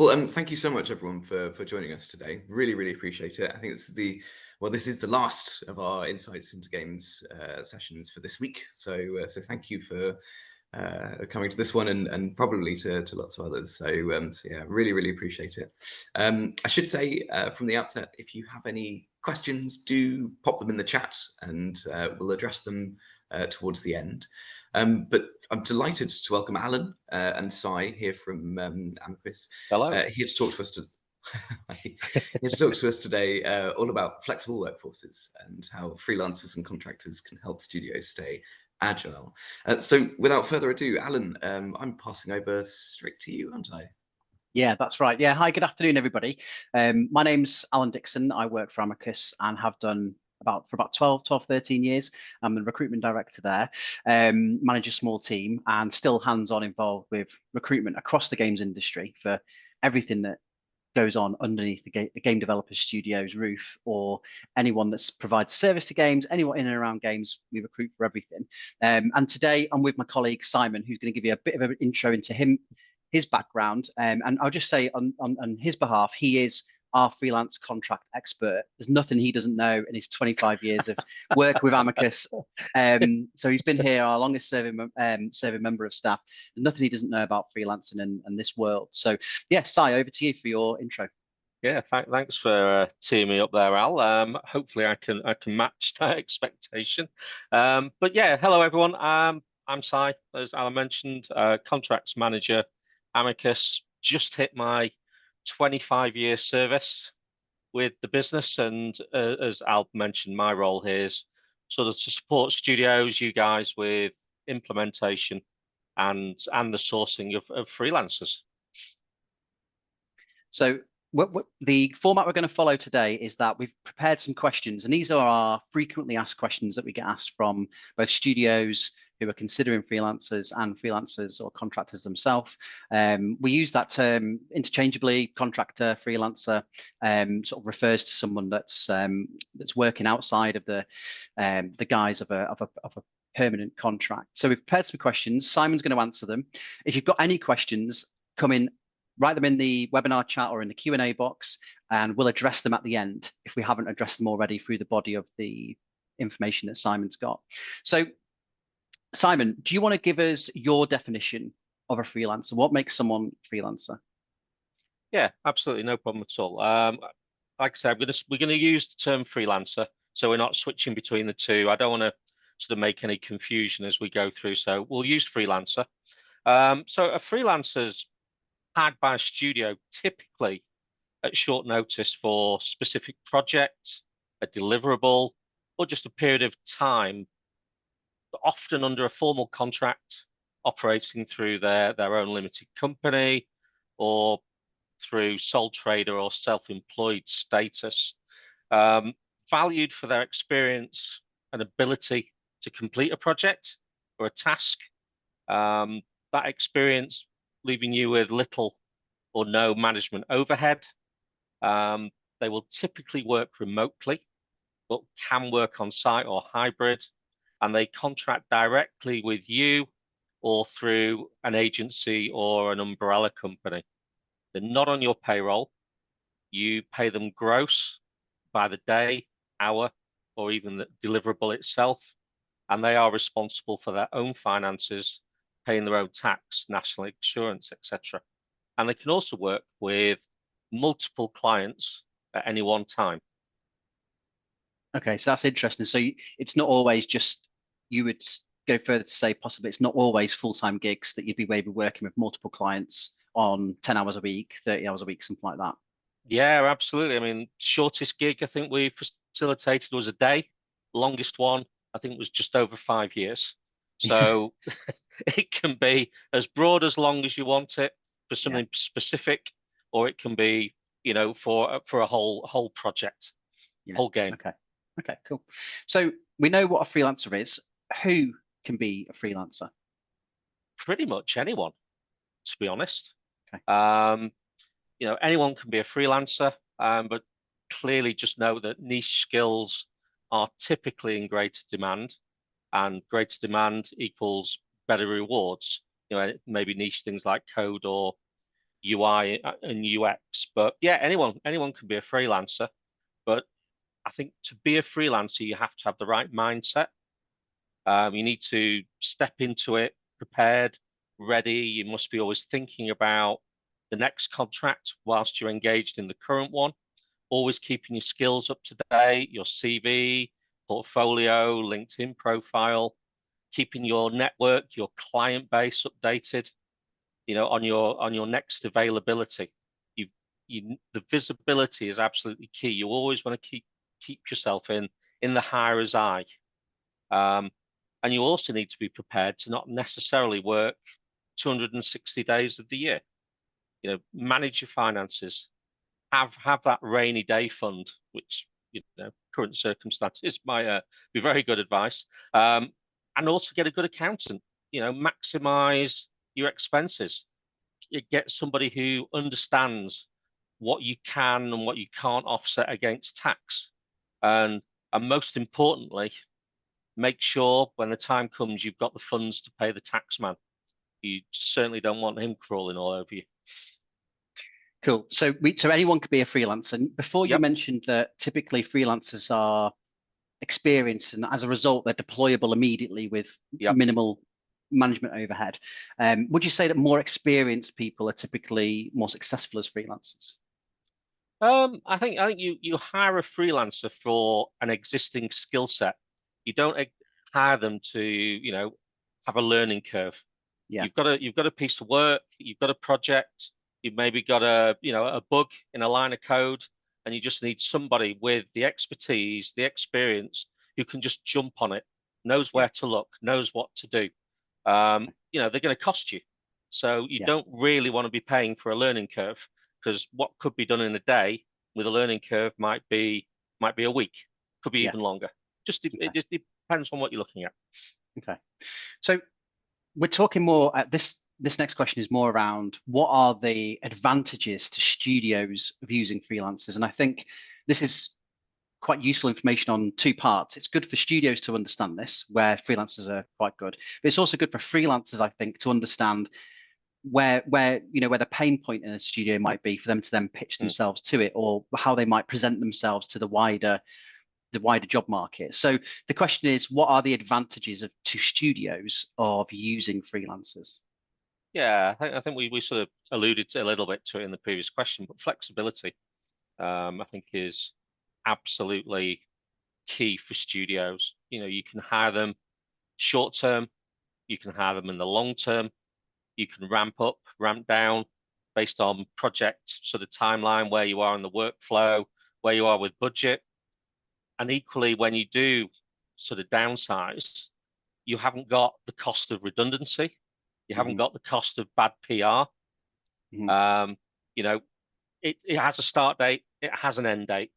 Well, thank you so much, everyone, for joining us today. Really, really appreciate it. I think this is the last of our Insights into Games sessions for this week. So thank you for coming to this one and probably to lots of others. So yeah, really, really appreciate it. I should say from the outset, if you have any questions, do pop them in the chat and we'll address them towards the end. But I'm delighted to welcome Alan and Sai here from Amiqus. Hello. Here to talk to us here to talk to us today all about flexible workforces and how freelancers and contractors can help studios stay agile. So without further ado, Alan, I'm passing over straight to you, aren't I? Yeah, that's right. Yeah, hi, good afternoon, everybody. My name's Alan Dixon. I work for Amiqus and have done for about 12, 13 years. I'm the recruitment director there, manage a small team and still hands-on involved with recruitment across the games industry for everything that goes on underneath the game developer studio's roof, or anyone that provides service to games, anyone in and around games. We recruit for everything. And today I'm with my colleague Simon, who's going to give you a bit of an intro into his background. And I'll just say on his behalf, he is our freelance contract expert. There's nothing he doesn't know in his 25 years of work with Amiqus. So he's been here, our longest serving member of staff. There's nothing he doesn't know about freelancing and this world. So yeah, Sai, over to you for your intro. Yeah, thanks for teeing me up there, Al. Hopefully I can match that expectation. But yeah, hello everyone. I'm Sai, as Alan mentioned, contracts manager, Amiqus. Just hit my 25-year service with the business, and as Al mentioned, my role here is sort of to support studios, you guys, with implementation and the sourcing of freelancers. So what the format we're going to follow today is that we've prepared some questions, and these are our frequently asked questions that we get asked from both studios who are considering freelancers and freelancers or contractors themselves. We use that term interchangeably. Contractor, freelancer, sort of refers to someone that's working outside of the guise of a permanent contract. So we've prepared some questions. Simon's going to answer them. If you've got any questions, come in, write them in the webinar chat or in the Q&A box, and we'll address them at the end if we haven't addressed them already through the body of the information that Simon's got. So Simon, do you want to give us your definition of a freelancer? What makes someone a freelancer? Yeah, absolutely, no problem at all. Like I said, we're going to use the term freelancer, so we're not switching between the two. I don't want to sort of make any confusion as we go through, so we'll use freelancer. So a freelancer's hired by a studio, typically at short notice for specific project, a deliverable, or just a period of time, often under a formal contract, operating through their own limited company or through sole trader or self-employed status, valued for their experience and ability to complete a project or a task. That experience leaving you with little or no management overhead. They will typically work remotely, but can work on site or hybrid, and they contract directly with you or through an agency or an umbrella company. They're not on your payroll. You pay them gross by the day, hour, or even the deliverable itself, and they are responsible for their own finances, paying their own tax, national insurance, etc. And they can also work with multiple clients at any one time. Okay, so that's interesting. So it's not always just, you would go further to say possibly it's not always full-time gigs that you'd be maybe working with multiple clients on 10 hours a week, 30 hours a week, something like that. Yeah, absolutely. I mean, shortest gig I think we facilitated was a day. Longest one I think was just over 5 years. So it can be as broad as long as you want it for something specific, or it can be, you know, for a whole project, whole game. Okay, cool. So we know what a freelancer is. Who can be a freelancer? Pretty much anyone, to be honest. Okay. You know, anyone can be a freelancer, but clearly just know that niche skills are typically in greater demand, and greater demand equals better rewards. You know, maybe niche things like code or UI and UX. But yeah, anyone can be a freelancer. But I think to be a freelancer, you have to have the right mindset. You need to step into it prepared, ready. You must be always thinking about the next contract whilst you're engaged in the current one. Always keeping your skills up to date, your CV, portfolio, LinkedIn profile, keeping your network, your client base updated, on your next availability. The visibility is absolutely key. You always want to keep yourself in the hirer's eye. And you also need to be prepared to not necessarily work 260 days of the year. Manage your finances. Have that rainy day fund, which current circumstances might be very good advice. And also get a good accountant. Maximize your expenses. You get somebody who understands what you can and what you can't offset against tax, and most importantly, make sure when the time comes you've got the funds to pay the tax man. You certainly don't want him crawling all over you. Cool. So anyone could be a freelancer. And before you Yep. mentioned that typically freelancers are experienced, and as a result, they're deployable immediately with Yep. minimal management overhead. Would you say that more experienced people are typically more successful as freelancers? I think you hire a freelancer for an existing skill set. You don't hire them to have a learning curve. Yeah. You've got a piece of work, you've got a project, you've maybe got a bug in a line of code, and you just need somebody with the expertise, the experience, who can just jump on it, knows where to look, knows what to do. They're going to cost you, so you don't really want to be paying for a learning curve, because what could be done in a day with a learning curve might be a week, could be even longer. It just depends on what you're looking at. Okay, so we're talking more at this next question is more around what are the advantages to studios of using freelancers, and I think this is quite useful information on two parts. It's good for studios to understand this, where freelancers are quite good, but it's also good for freelancers, I think, to understand where the pain point in a studio might be for them to then pitch themselves to it, or how they might present themselves to the wider job market. So the question is, what are the advantages to studios of using freelancers? Yeah, I think we sort of alluded to a little bit to it in the previous question, but flexibility, I think, is absolutely key for studios. You can hire them short term, you can hire them in the long term, you can ramp up, ramp down based on project sort of timeline, where you are in the workflow, where you are with budget. And equally, when you do sort of downsize, you haven't got the cost of redundancy, you haven't got the cost of bad PR. It has a start date, it has an end date.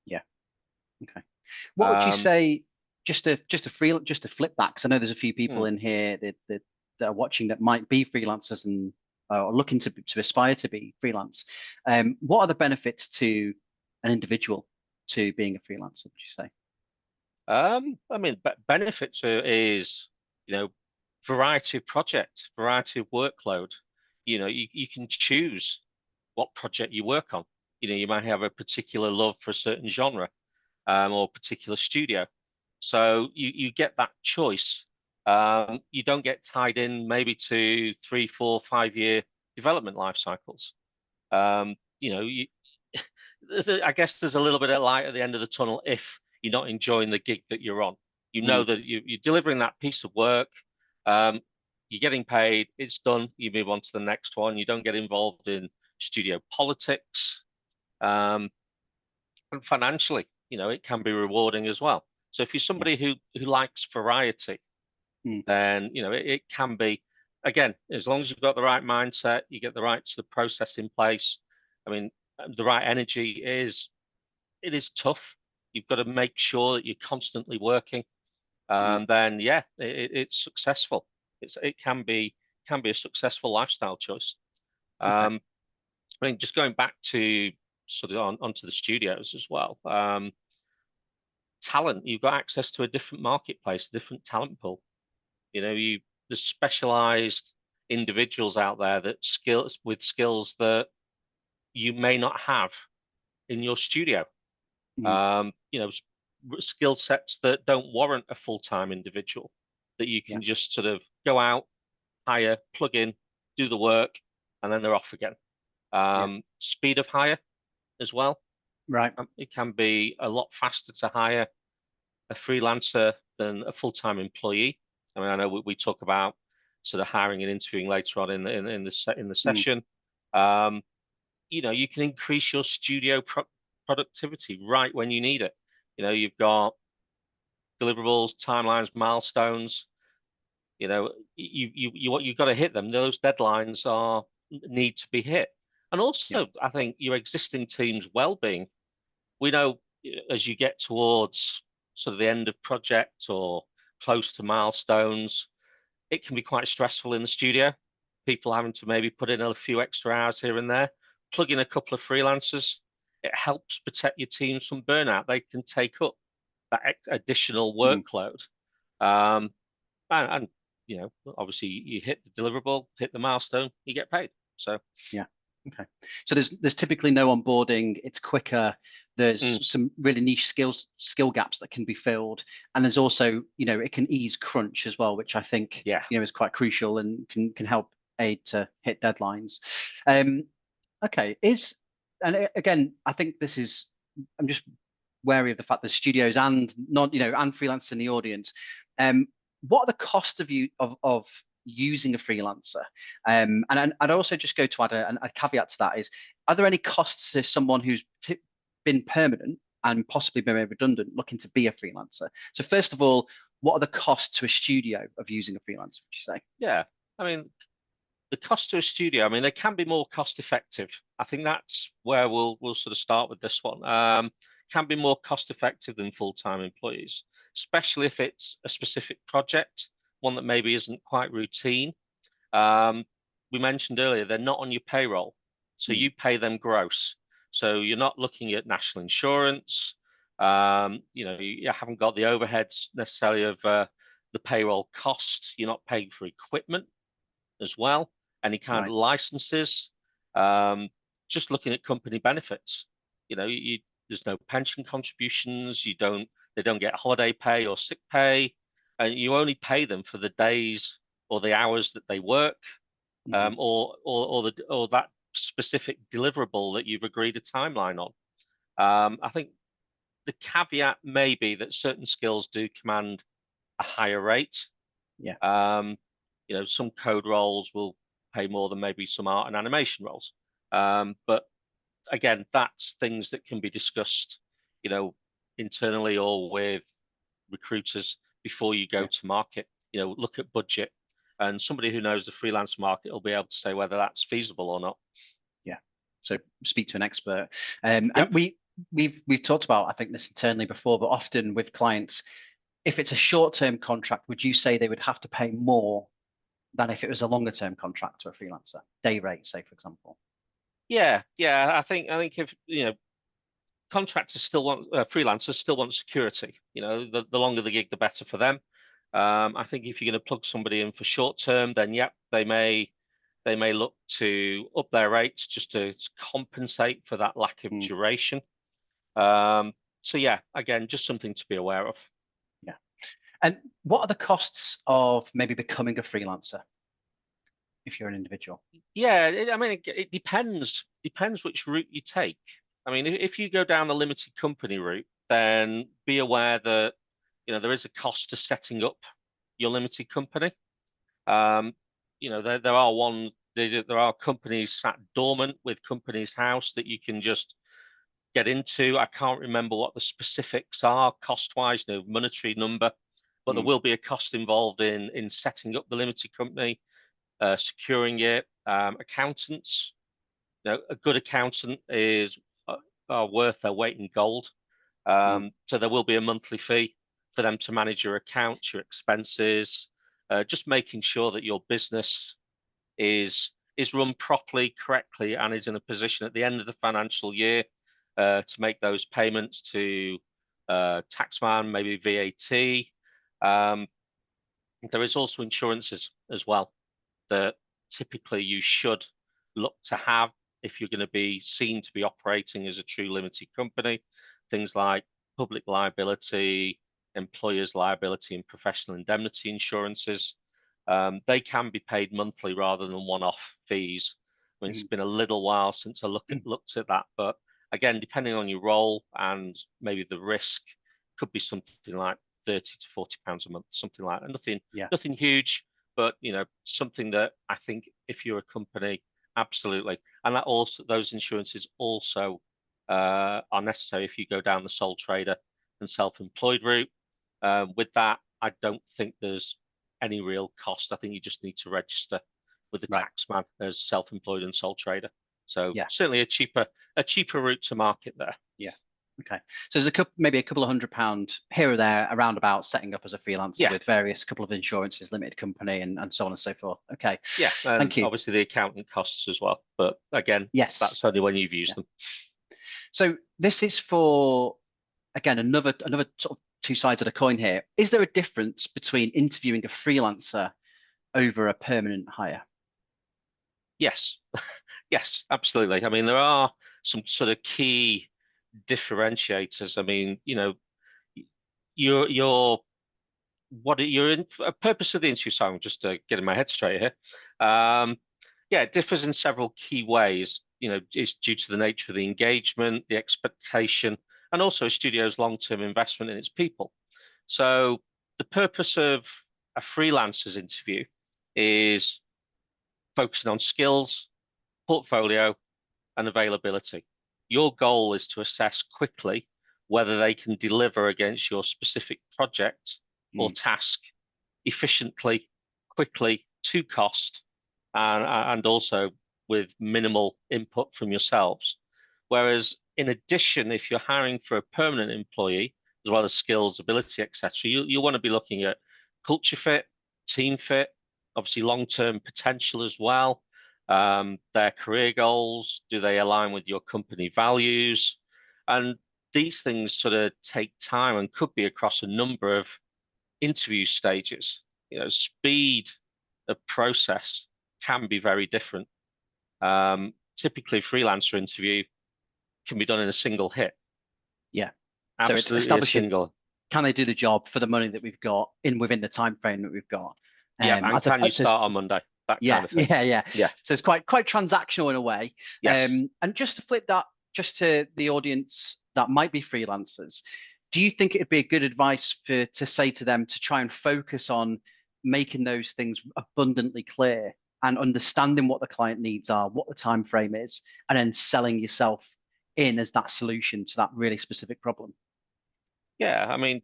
Yeah. Okay. What would you say, just to flip that, because I know there's a few people in here that are watching that might be freelancers and are looking to aspire to be freelance. What are the benefits to an individual to being a freelancer, would you say? I mean, benefits is variety of projects, variety of workload. You can choose what project you work on. You might have a particular love for a certain genre, or a particular studio, so you get that choice. You don't get tied in maybe to 3, 4, 5 year development life cycles. I guess there's a little bit of light at the end of the tunnel if you're not enjoying the gig that you're on. That you're delivering that piece of work, you're getting paid, it's done, you move on to the next one. You don't get involved in studio politics, and financially, it can be rewarding as well. So if you're somebody who likes variety, then it can be, again, as long as you've got the right mindset, you get the right sort of process in place. I mean, the right energy it is tough. You've got to make sure that you're constantly working. Then it's successful. It can be a successful lifestyle choice. I mean, just going back to sort of onto the studios as well. Talent, you've got access to a different marketplace, a different talent pool. The specialised individuals out there that skills that you may not have in your studio. Skill sets that don't warrant a full-time individual, that you can just sort of go out, hire, plug in, do the work, and then they're off again. Speed of hire as well. Right. It can be a lot faster to hire a freelancer than a full-time employee. I mean, I know we talk about sort of hiring and interviewing later on in the session. You can increase your studio productivity right when you need it. You've got deliverables, timelines, milestones. You've got to hit them. Those deadlines need to be hit. And also, I think your existing team's well-being. We know as you get towards sort of the end of project or close to milestones, it can be quite stressful in the studio. People having to maybe put in a few extra hours here and there. Plug in a couple of freelancers. It helps protect your teams from burnout. They can take up that additional workload. And obviously you hit the deliverable, hit the milestone, you get paid. So okay. So there's typically no onboarding. It's quicker. There's some really niche skill gaps that can be filled, and there's also it can ease crunch as well, which I think is quite crucial and can help aid to hit deadlines. Okay, and again, I think this is, I'm just wary of the fact that studios and and freelancers in the audience. What are the costs of using a freelancer? And I'd also just go to add a caveat to that is, are there any costs to someone who's been permanent and possibly been made redundant looking to be a freelancer? So first of all, what are the costs to a studio of using a freelancer, would you say? Yeah, I mean, the cost to a studio, I mean, they can be more cost effective. I think that's where we'll sort of start with this one. Can be more cost effective than full-time employees, especially if it's a specific project, one that maybe isn't quite routine. We mentioned earlier, they're not on your payroll, so you pay them gross. So you're not looking at national insurance. You haven't got the overheads necessarily of the payroll cost. You're not paying for equipment as well, any kind of licenses. Just looking at company benefits, there's no pension contributions. They don't get holiday pay or sick pay, and you only pay them for the days or the hours that they work, or that specific deliverable that you've agreed a timeline on. I think the caveat may be that certain skills do command a higher rate. Some code roles will pay more than maybe some art and animation roles. But again, that's things that can be discussed, internally or with recruiters before you go to market. Look at budget, and somebody who knows the freelance market will be able to say whether that's feasible or not. Yeah. So speak to an expert. And we've talked about, I think, this internally before, but often with clients, if it's a short-term contract, would you say they would have to pay more than if it was a longer-term contract or a freelancer day rate, say, for example? Yeah. I think if contractors still want freelancers still want security. The longer the gig, the better for them. I think if you're going to plug somebody in for short term, then they may look to up their rates just to compensate for that lack of duration. So again, just something to be aware of. Yeah. And what are the costs of maybe becoming a freelancer if you're an individual? Yeah, it depends which route you take. I mean, if you go down the limited company route, then be aware that there is a cost to setting up your limited company. There are companies sat dormant with Companies House that you can just get into. I can't remember what the specifics are cost-wise, no monetary number, but there will be a cost involved in setting up the limited company, securing it. Accountants, a good accountant are worth their weight in gold. So there will be a monthly fee for them to manage your accounts, your expenses, just making sure that your business is run properly, correctly, and is in a position at the end of the financial year to make those payments to taxman, maybe VAT. There is also insurances as well that typically you should look to have if you're going to be seen to be operating as a true limited company. Things like public liability, employers' liability, and professional indemnity insurances. They can be paid monthly rather than one-off fees. I mean, it's been a little while since I looked at that, but again, depending on your role and maybe the risk, could be something like 30 to 40 pounds a month, something like that. Nothing huge, but something that I think if you're a company, absolutely. And that also, those insurances also are necessary if you go down the sole trader and self-employed route. With that, I don't think there's any real cost. I think you just need to register with the taxman as self-employed and sole trader. So certainly a cheaper route to market there. Yeah. Okay. So there's maybe a couple of £100 here or there around about setting up as a freelancer with various couple of insurances, limited company, and so on and so forth. Okay. Yeah. And thank you. Obviously the accountant costs as well, but again, that's only when you've used them. So this is for, again, another sort of two sides of the coin here. Is there a difference between interviewing a freelancer over a permanent hire? Yes. Yes, absolutely. I mean, there are some sort of key differentiators. I mean, your purpose of the interview. So I'm just getting my head straight here. It differs in several key ways. It's due to the nature of the engagement, the expectation, and also a studio's long-term investment in its people. So the purpose of a freelancer's interview is focusing on skills, portfolio, and availability. Your goal is to assess quickly whether they can deliver against your specific project or task efficiently, quickly, to cost, and also with minimal input from yourselves. Whereas in addition, if you're hiring for a permanent employee, as well as skills, ability, etc., you want to be looking at culture fit, team fit, obviously long-term potential as well. Their career goals, do they align with your company values? And these things sort of take time and could be across a number of interview stages. Speed of process can be very different. Typically, freelancer interview can be done in a single hit. Yeah. Absolutely, so it's establishing, single. Can they do the job for the money that we've got within the time frame that we've got? And can you start on Monday? That kind of thing. Yeah. So it's quite transactional in a way. Yes. And just to flip that, just to the audience that might be freelancers, do you think it'd be a good advice to say to them to try and focus on making those things abundantly clear and understanding what the client needs are, what the time frame is, and then selling yourself in as that solution to that really specific problem? Yeah, I mean,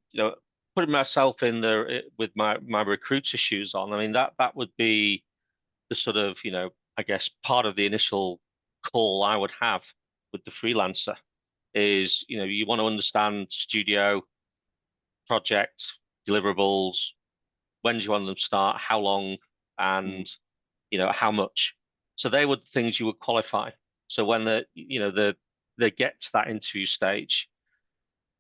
putting myself in there with my recruiter shoes on, I mean, that would be the sort of, I guess part of the initial call I would have with the freelancer is, you want to understand studio, project, deliverables, when do you want them to start, how long, and how much. So they were the things you would qualify. So when they get to that interview stage,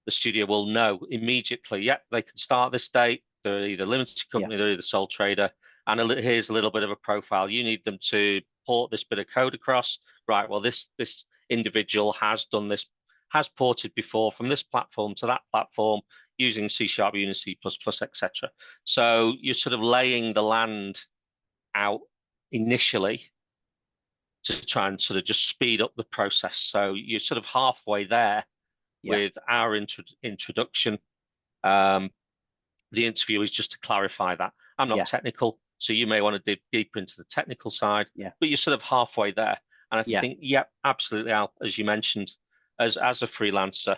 the studio will know immediately, yep, they can start this date. They're either limited company, they're either sole trader, and here's a little bit of a profile. You need them to port this bit of code across. Right, well, this individual has done this, has ported before from this platform to that platform using C#, Unity, etc. So you're sort of laying the land out initially to try and sort of just speed up the process. So you're sort of halfway there with our introduction. The interview is just to clarify that. I'm not technical, so you may want to dig deeper into the technical side, but you're sort of halfway there. And I think, absolutely, Al, as you mentioned, as a freelancer,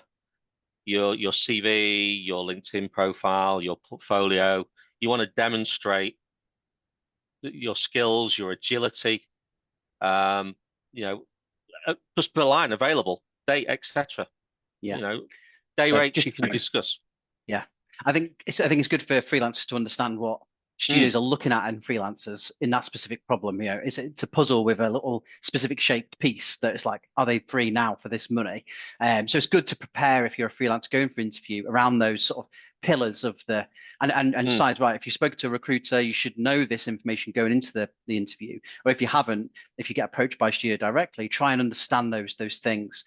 your CV, your LinkedIn profile, your portfolio, you want to demonstrate your skills, your agility, just put a line available, date, etc. Day rates you can discuss. Yeah, I think it's good for freelancers to understand what studios are looking at in freelancers in that specific problem. It's a puzzle with a little specific shaped piece that is like, are they free now for this money? So it's good to prepare if you're a freelancer going for interview around those sort of pillars of the and size, right? If you spoke to a recruiter, you should know this information going into the interview. Or if you haven't, if you get approached by a studio directly, try and understand those things.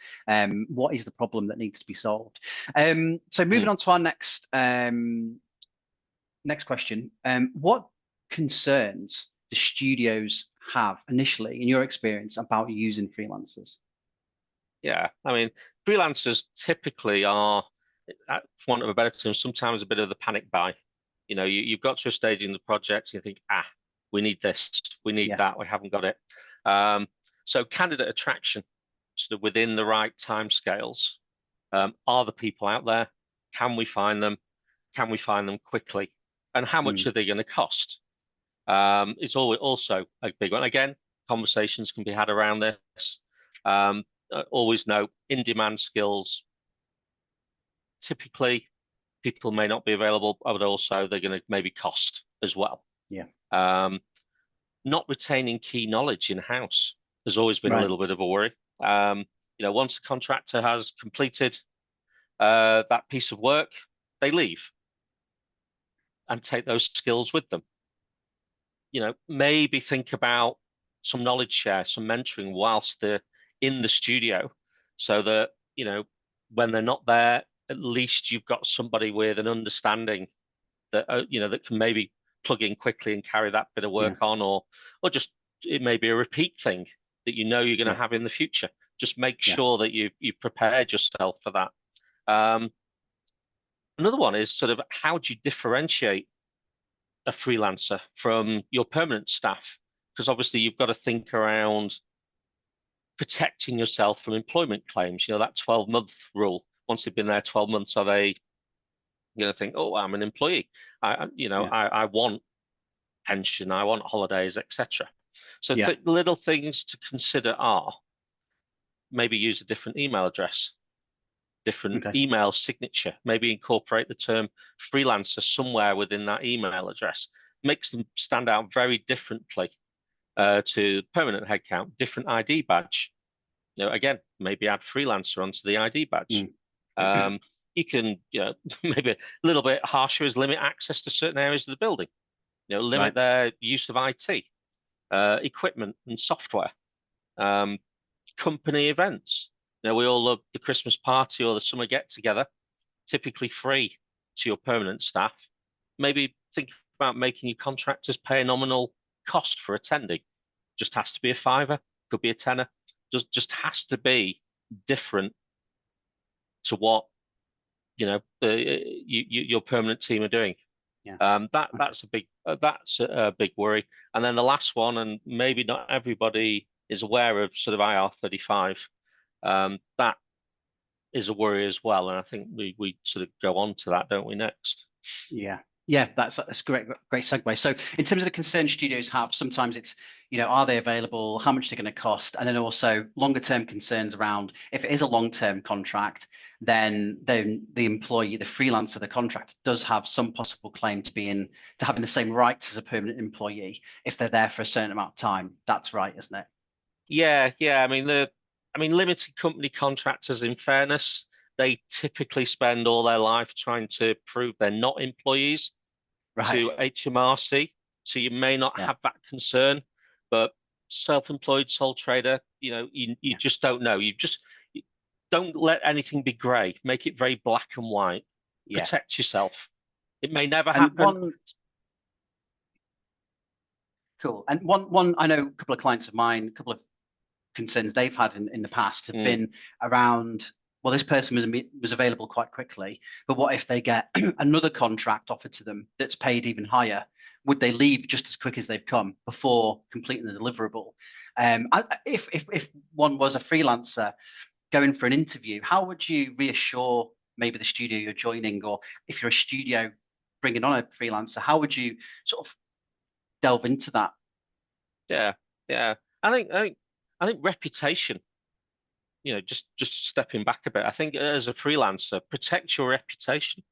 What is the problem that needs to be solved? So moving on to our next question. What concerns do studios have initially, in your experience, about using freelancers? Yeah, I mean, freelancers typically are, for want of a better term, sometimes a bit of the panic buy. You know, you've got to a stage in the project, you think, we need this, we need that, we haven't got it. So candidate attraction, sort of within the right timescales. Are the people out there? Can we find them? Can we find them quickly? And how much are they going to cost? It's always also a big one. Again, conversations can be had around this. Always know in-demand skills. Typically, people may not be available, but also they're going to maybe cost as well. Yeah. Not retaining key knowledge in-house has always been a little bit of a worry. You know, once a contractor has completed that piece of work, they leave and take those skills with them. You know, maybe think about some knowledge share, some mentoring whilst they're in the studio, so that, you know, when they're not there, at least you've got somebody with an understanding that, you know, that can maybe plug in quickly and carry that bit of work on, or just it may be a repeat thing that you know you're going to have in the future. Just make sure that you prepared yourself for that. Another one is sort of, how do you differentiate a freelancer from your permanent staff? Because obviously you've got to think around protecting yourself from employment claims. You know, that 12-month rule. Once they've been there 12 months, are they going to think, oh, I'm an employee? I want pension, I want holidays, etc. So little things to consider are maybe use a different email address, different email signature, maybe incorporate the term freelancer somewhere within that email address. Makes them stand out very differently to permanent headcount. Different ID badge. You know, again, maybe add freelancer onto the ID badge. You can, you know, maybe a little bit harsher is limit access to certain areas of the building. You know, limit their use of IT, equipment and software, company events. You know, we all love the Christmas party or the summer get-together, typically free to your permanent staff. Maybe think about making your contractors pay a nominal cost for attending. Just has to be a £5, could be a £10. Just has to be different to what, you know, your permanent team are doing. That's a big worry. And then the last one, and maybe not everybody is aware of, sort of IR35. That is a worry as well, and I think we sort of go on to that, don't we, next? Yeah, that's a great segue. So in terms of the concerns studios have, sometimes it's, you know, are they available, how much they're going to cost, and then also longer term concerns around, if it is a long-term contract, then the employee, the freelancer, the contractor does have some possible claim to having the same rights as a permanent employee if they're there for a certain amount of time. That's right, isn't it? Yeah. I mean, limited company contractors, in fairness, they typically spend all their life trying to prove they're not employees to HMRC. So you may not have that concern, but self-employed sole trader, you know, you just don't know. You don't let anything be grey. Make it very black and white. Protect yourself. It may never happen. Cool. And one, I know a couple of clients of mine, a couple of concerns they've had in the past have been around, well, this person was available quite quickly, but what if they get another contract offered to them that's paid even higher? Would they leave just as quick as they've come before completing the deliverable? If one was a freelancer going for an interview, how would you reassure maybe the studio you're joining, or if you're a studio bringing on a freelancer, how would you sort of delve into that? Yeah. I think reputation, you know, just stepping back a bit, I think as a freelancer, protect your reputation.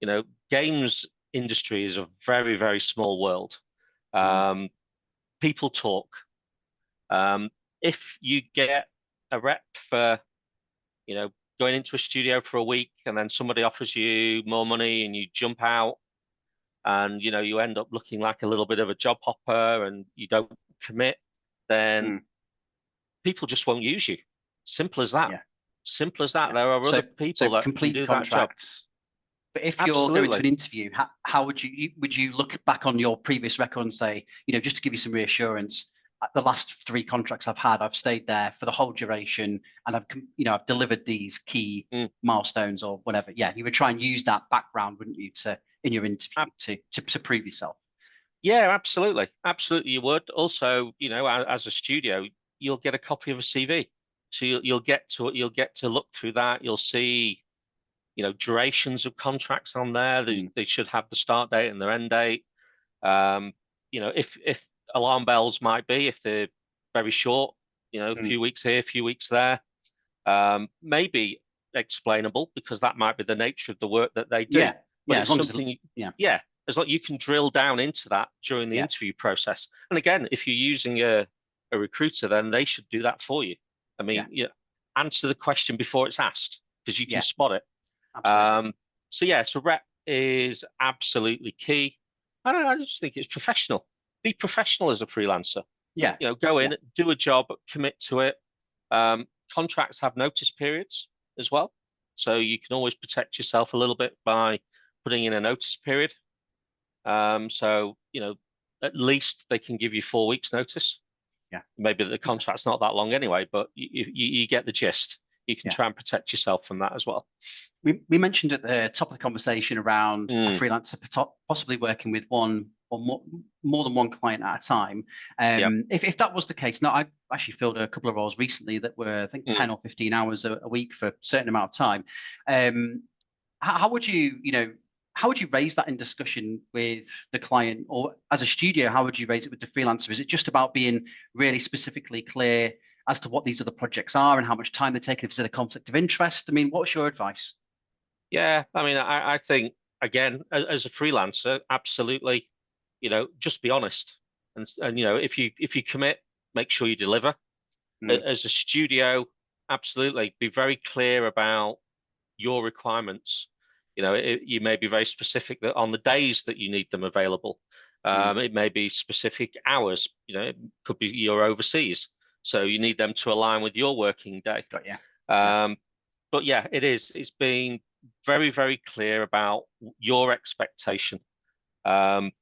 You know, games industry is a very, very small world. People talk. If you get a rep for, you know, going into a studio for a week and then somebody offers you more money and you jump out, and you end up looking like a little bit of a job hopper and you don't commit, then people just won't use you. Simple as that. Simple as that. Yeah. There are other people that complete can do contracts. But if you're going to an interview, how would you look back on your previous record and say, just to give you some reassurance, the last 3 contracts I've had, I've stayed there for the whole duration, and I've delivered these key milestones or whatever. Yeah, you would try and use that background, wouldn't you, in your interview to prove yourself? Yeah, absolutely, absolutely. You would also, as a studio, you'll get a copy of a CV, so you'll get to look through that. You'll see, durations of contracts on there. They should have the start date and their end date. If alarm bells might be, if they're very short, a few weeks here, a few weeks there, maybe explainable, because that might be the nature of the work that they do. But it's something, as long as you can drill down into that during the interview process. And again, if you're using a recruiter, then they should do that for you. I mean, answer the question before it's asked, because you can spot it. So rep is absolutely key. I just think it's professional. Be professional as a freelancer. Go in, do a job, commit to it. Contracts have notice periods as well, so you can always protect yourself a little bit by putting in a notice period. So at least they can give you 4 weeks notice. Maybe the contract's not that long anyway, but you get the gist. You can try and protect yourself from that as well. We mentioned at the top of the conversation around a freelancer possibly working with one or more than one client at a time. If that was the case, now I actually filled a couple of roles recently that were, I think, 10 or 15 hours a week for a certain amount of time. How would you raise that in discussion with the client, or as a studio, how would you raise it with the freelancer? Is it just about being really specifically clear as to what these other projects are and how much time they take, if there's a conflict of interest? I mean, what's your advice? Yeah, I mean, I think, again, as a freelancer, absolutely, just be honest. And if you commit, make sure you deliver. As a studio, absolutely, be very clear about your requirements. You may be very specific that on the days that you need them available. It may be specific hours. It could be you're overseas, so you need them to align with your working day. But yeah, it's being very, very clear about your expectation, and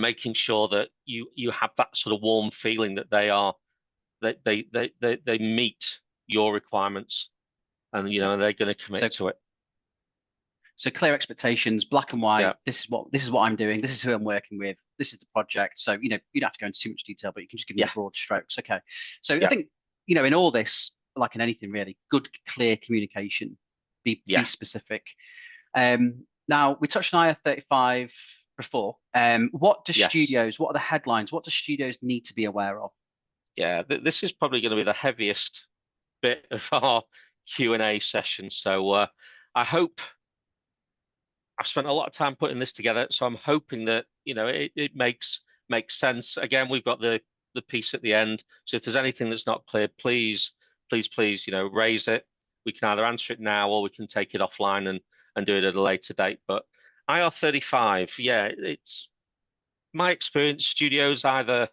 making sure that you have that sort of warm feeling that they meet your requirements, and they're going to commit to it. So clear expectations, black and white. This is what I'm doing. This is who I'm working with. This is the project. So you don't have to go into too much detail, but you can just give me broad strokes. Okay. So I think in all this, like in anything really, good, clear communication. Be specific. Now we touched on IR35 before. What do studios? What are the headlines? What do studios need to be aware of? Yeah, this is probably going to be the heaviest bit of our Q&A session. So I hope. I've spent a lot of time putting this together, so I'm hoping that it makes sense. Again, we've got the piece at the end, so if there's anything that's not clear, please raise it. We can either answer it now or we can take it offline and do it at a later date. But IR35, it's my experience. Studios either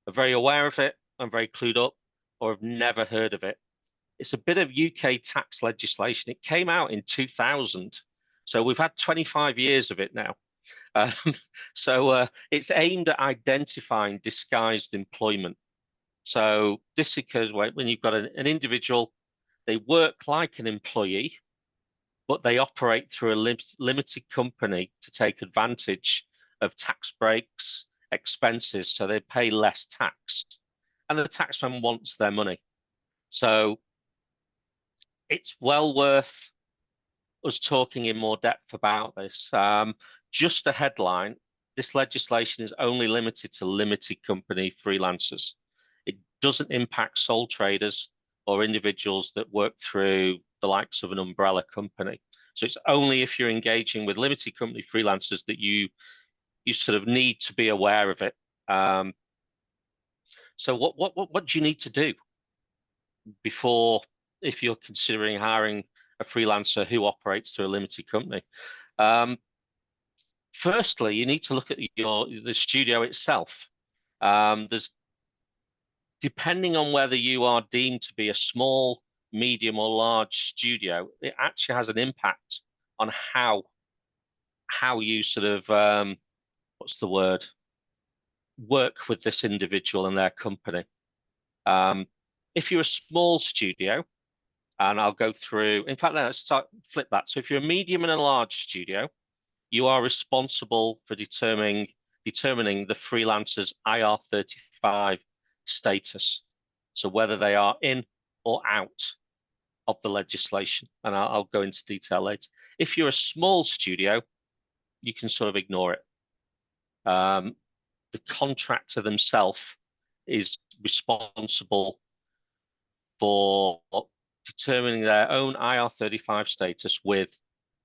are very aware of it and very clued up, or have never heard of it. It's a bit of UK tax legislation. It came out in 2000. So we've had 25 years of it now. So it's aimed at identifying disguised employment. So this occurs when you've got an individual, they work like an employee, but they operate through a limited company to take advantage of tax breaks, expenses, so they pay less tax. And the taxman wants their money. So it's well worth us talking in more depth about this. Just a headline, this legislation is only limited to limited company freelancers. It doesn't impact sole traders or individuals that work through the likes of an umbrella company. So it's only if you're engaging with limited company freelancers that you sort of need to be aware of it. So what do you need to do before if you're considering hiring a freelancer who operates through a limited company. Firstly, you need to look at the studio itself. There's, depending on whether you are deemed to be a small, medium, or large studio, it actually has an impact on how you sort of what's the word, work with this individual and their company. If you're a small studio, and I'll go through, in fact, let's flip that. So if you're a medium and a large studio, you are responsible for determining the freelancer's IR35 status. So whether they are in or out of the legislation, and I'll go into detail later. If you're a small studio, you can sort of ignore it. The contractor themselves is responsible for determining their own IR35 status with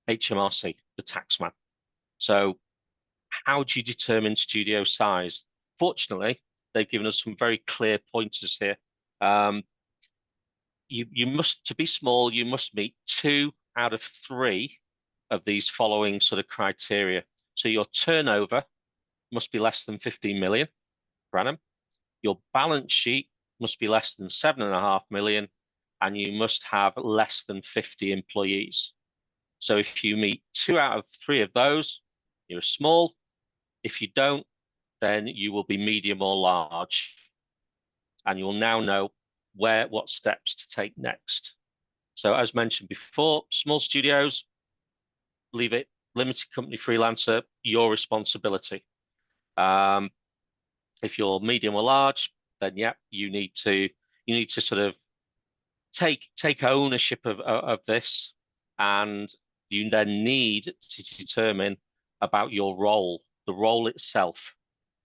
HMRC, the taxman. So how do you determine studio size? Fortunately, they've given us some very clear pointers here. You must, to be small, you must meet 2 out of 3 of these following sort of criteria. So your turnover must be less than 15 million per annum. Your balance sheet must be less than 7.5 million, and you must have less than 50 employees. So if you meet 2 out of 3 of those, you're small. If you don't, then you will be medium or large. And you'll now know what steps to take next. So as mentioned before, small studios, leave it. Limited company freelancer, your responsibility. If you're medium or large, then yeah, you need to sort of take ownership of this, and you then need to determine about your role, the role itself.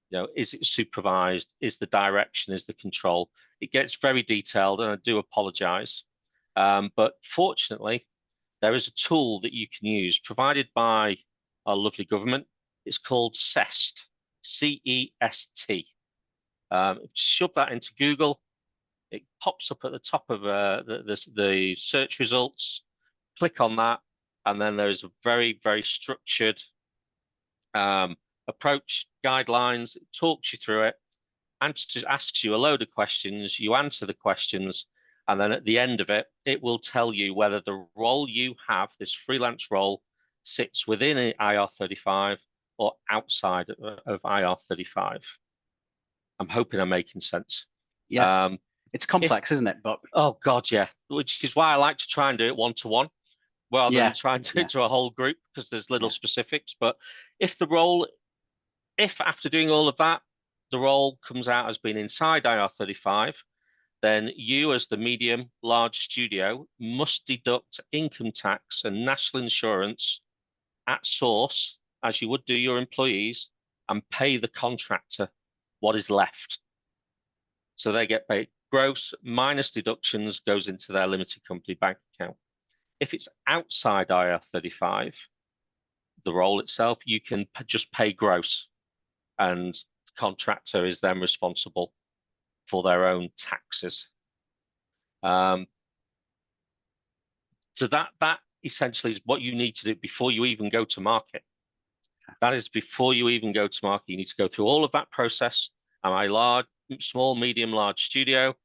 You know, is it supervised? Is the direction? Is the control? It gets very detailed, and I do apologize. But fortunately, there is a tool that you can use provided by our lovely government. It's called CEST, C-E-S-T. Shove that into Google. It pops up at the top of the search results. Click on that, and then there's a very, very structured approach, guidelines. It talks you through it, and asks you a load of questions. You answer the questions, and then at the end of it, it will tell you whether the role you have, this freelance role, sits within IR35 or outside of IR35. I'm hoping I'm making sense. Yeah, it's complex, isn't it? But oh God, yeah. Which is why I like to try and do it one-to-one rather than try and do it to a whole group, because there's little specifics. But if after doing all of that, the role comes out as being inside IR35, then you as the medium, large studio must deduct income tax and national insurance at source, as you would do your employees, and pay the contractor what is left. So they get paid gross minus deductions goes into their limited company bank account. If it's outside IR35, the role itself, you can just pay gross, and the contractor is then responsible for their own taxes. So that essentially is what you need to do before you even go to market. That is before you even go to market. You need to go through all of that process. Am I large, small, medium, large studio?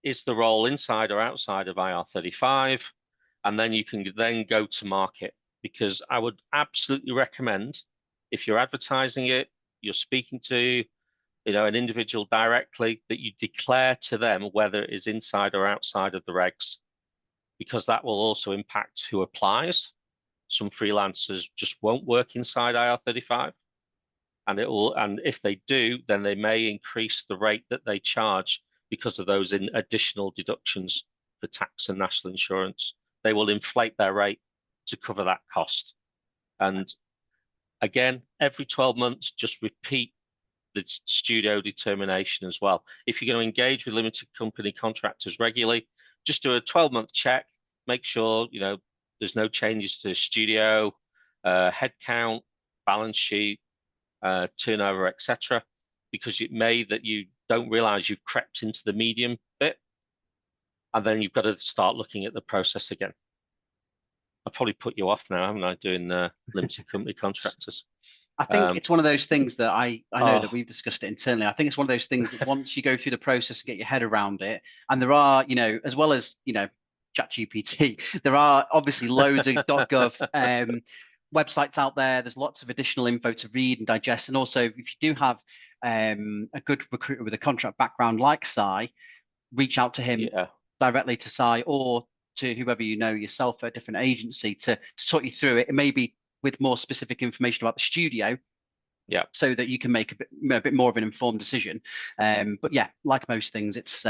Is the role inside or outside of IR35? And then you can then go to market, because I would absolutely recommend, if you're advertising it, you're speaking to an individual directly, that you declare to them whether it is inside or outside of the regs, because that will also impact who applies. Some freelancers just won't work inside IR35, and if they do, then they may increase the rate that they charge because of those additional deductions for tax and national insurance. They will inflate their rate to cover that cost. And again, every 12 months, just repeat the studio determination as well. If you're going to engage with limited company contractors regularly, just do a 12-month check, make sure there's no changes to studio, headcount, balance sheet, turnover, etc. Because it may that you don't realize you've crept into the medium bit. and then you've got to start looking at the process again. I've probably put you off now, haven't I, doing limited company contractors? I think it's one of those things that I know that Oh. we've discussed it internally. I think it's one of those things that once you go through the process and get your head around it, and there are, as well as, ChatGPT, there are obviously loads of .gov websites out there. There's lots of additional info to read and digest. And also, if you do have a good recruiter with a contract background like Si, reach out to him directly to Si or to whoever you know yourself at a different agency to talk you through it. It may be with more specific information about the studio, so that you can make a bit more of an informed decision. But yeah, like most things, it's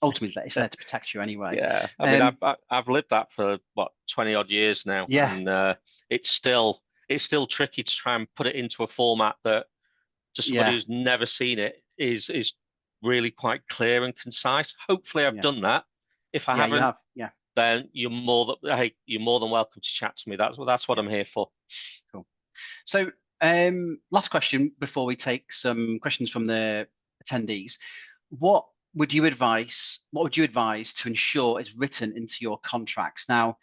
ultimately it's there to protect you anyway. Yeah, I mean, I've lived that for what 20 odd years now, and it's still tricky to try and put it into a format that to somebody who's never seen it is really quite clear and concise. Hopefully, I've done that. If I haven't, then you're more than welcome to chat to me. That's what I'm here for. Cool. So, last question before we take some questions from the attendees. What would you advise to ensure is written into your contracts? Now,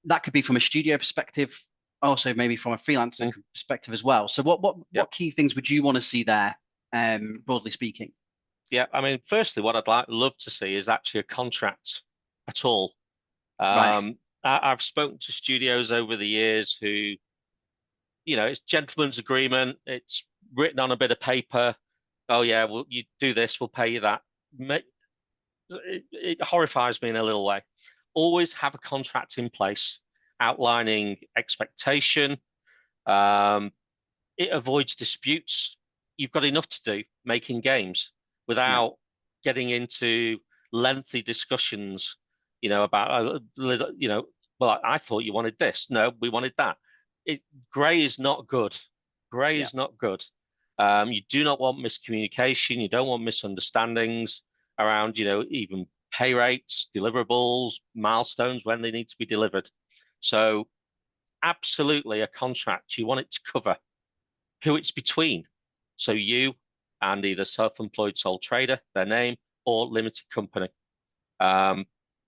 that could be from a studio perspective, also maybe from a freelancer perspective as well. So, what key things would you want to see there, broadly speaking? Yeah, I mean, firstly, what I'd love to see is actually a contract at all. Right. I've spoken to studios over the years who, it's gentleman's agreement. It's written on a bit of paper. Oh yeah, well, you do this, we'll pay you that. It horrifies me in a little way. Always have a contract in place outlining expectation. It avoids disputes. You've got enough to do making games without getting into lengthy discussions, about, well, I thought you wanted this. No, we wanted that. Grey is not good. Grey is not good. You do not want miscommunication. You don't want misunderstandings around, even pay rates, deliverables, milestones when they need to be delivered. So absolutely a contract, you want it to cover who it's between. So you and either self-employed sole trader, their name, or limited company.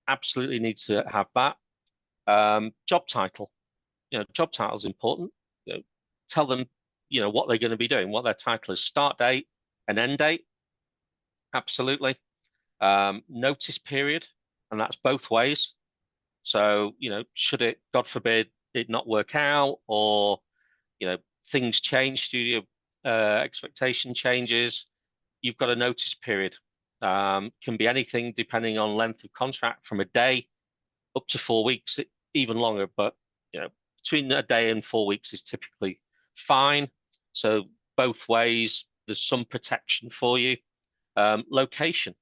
Absolutely needs to have that. Job title. Job title is important. Tell them, what they're going to be doing, what their title is, start date and end date. Absolutely. Notice period, and that's both ways. So, should it, God forbid, it not work out, or, things change, studio expectation changes, you've got a notice period. Can be anything depending on length of contract, from a day up to 4 weeks, even longer, but between a day and 4 weeks is typically fine. So both ways, there's some protection for you. Location.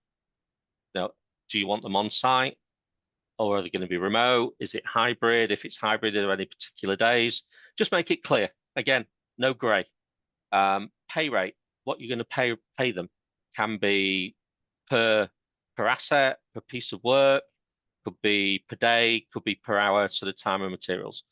Now, do you want them on site, or are they going to be remote? Is it hybrid? If it's hybrid, are there any particular days? Just make it clear. Again, no grey. Pay rate, what you're going to pay them, can be per asset, per piece of work, could be per day, could be per hour, so the time and materials.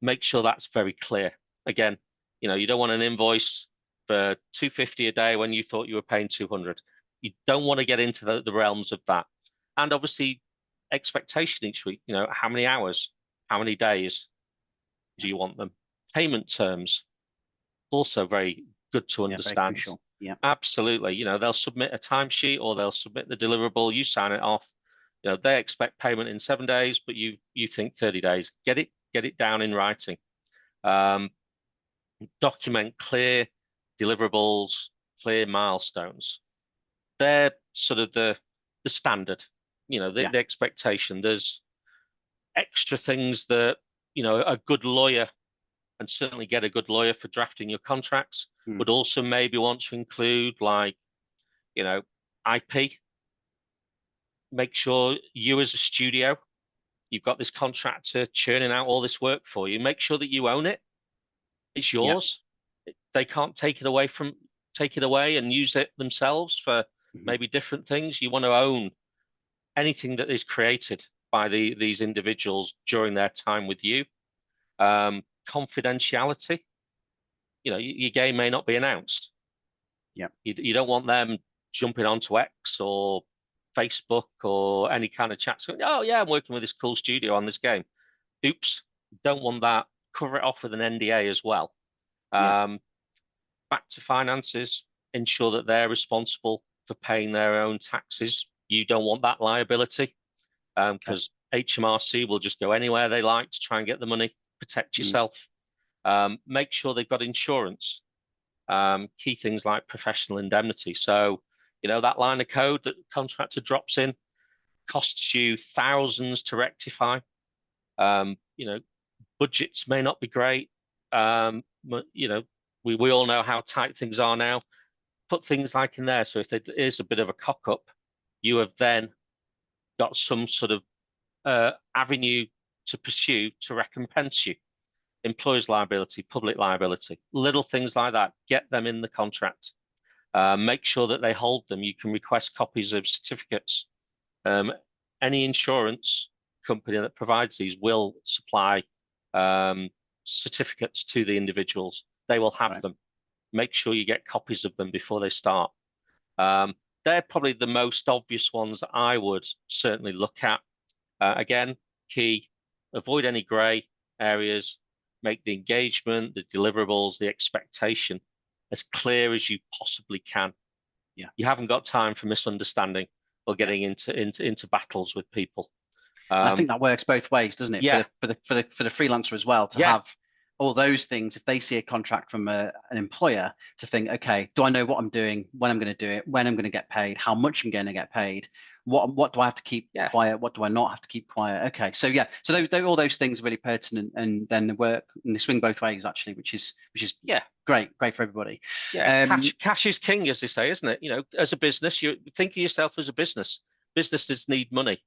Make sure that's very clear. Again, you don't want an invoice for $250 a day when you thought you were paying 200. You don't want to get into the realms of that. And obviously, expectation each week, how many hours, how many days do you want them? Payment terms, also very good to understand. Yeah, absolutely. They'll submit a timesheet or they'll submit the deliverable, you sign it off. They expect payment in 7 days, but you think 30 days. Get it down in writing. Document clear deliverables, clear milestones. They're sort of the standard, the expectation. There's extra things that, a good lawyer, and certainly get a good lawyer for drafting your contracts, would also maybe want to include, like, IP. Make sure you as a studio, you've got this contractor churning out all this work for you. Make sure that you own it. It's yours. They can't take it away and use it themselves for maybe different things. You want to own anything that is created by these individuals during their time with you. Confidentiality. Your game may not be announced. Yeah. You don't want them jumping onto X or Facebook or any kind of chat. So, oh yeah, I'm working with this cool studio on this game. Oops, don't want that. Cover it off with an NDA as well. Back to finances, ensure that they're responsible for paying their own taxes. You don't want that liability because HMRC will just go anywhere they like to try and get the money. Protect yourself. Make sure they've got insurance. Key things like professional indemnity. So, you know, that line of code that the contractor drops in costs you thousands to rectify. You know, budgets may not be great. You know, we all know how tight things are now. Put things like in there. So if there is a bit of a cock up, you have then got some sort of avenue to pursue to recompense you. Employer's liability, public liability, little things like that. Get them in the contract. Make sure that they hold them. You can request copies of certificates. Any insurance company that provides these will supply certificates to the individuals. They will have them. Make sure you get copies of them before they start. They're probably the most obvious ones that I would certainly look at. Again, key, avoid any grey areas. Make the engagement, the deliverables, the expectation as clear as you possibly can. You haven't got time for misunderstanding or getting into battles with people. I think that works both ways, doesn't it? For the freelancer as well, to have all those things. If they see a contract from an employer, to think, okay, do I know what I'm doing, when I'm going to do it, when I'm going to get paid, how much I'm going to get paid, what do I have to keep quiet, what do I not have to keep quiet? Okay, so all those things are really pertinent, and then they work and they swing both ways actually, which is great for everybody. Cash is king, as they say, isn't it? You know, as a business, you think of yourself as a business. Businesses need money.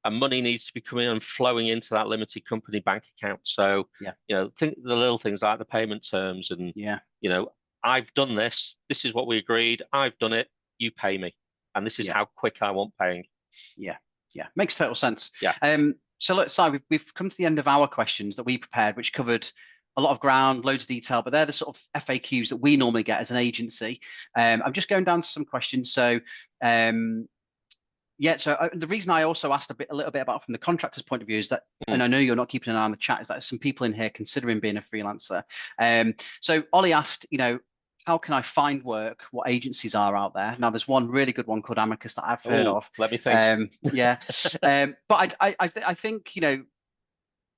And money needs to be coming and flowing into that limited company bank account. So, you know, think the little things like the payment terms and, you know, I've done this. This is what we agreed. I've done it. You pay me. And this is how quick I want paying. Yeah. Makes total sense. So look, Si, we've come to the end of our questions that we prepared, which covered a lot of ground, loads of detail, but they're the sort of FAQs that we normally get as an agency. I'm just going down to some questions. So, so the reason I also asked a little bit about from the contractor's point of view is that, and I know you're not keeping an eye on the chat, is that there's some people in here considering being a freelancer. So Ollie asked, you know, how can I find work? What agencies are out there? Now, there's one really good one called Amiqus that I've heard of. Let me think. But I think, you know,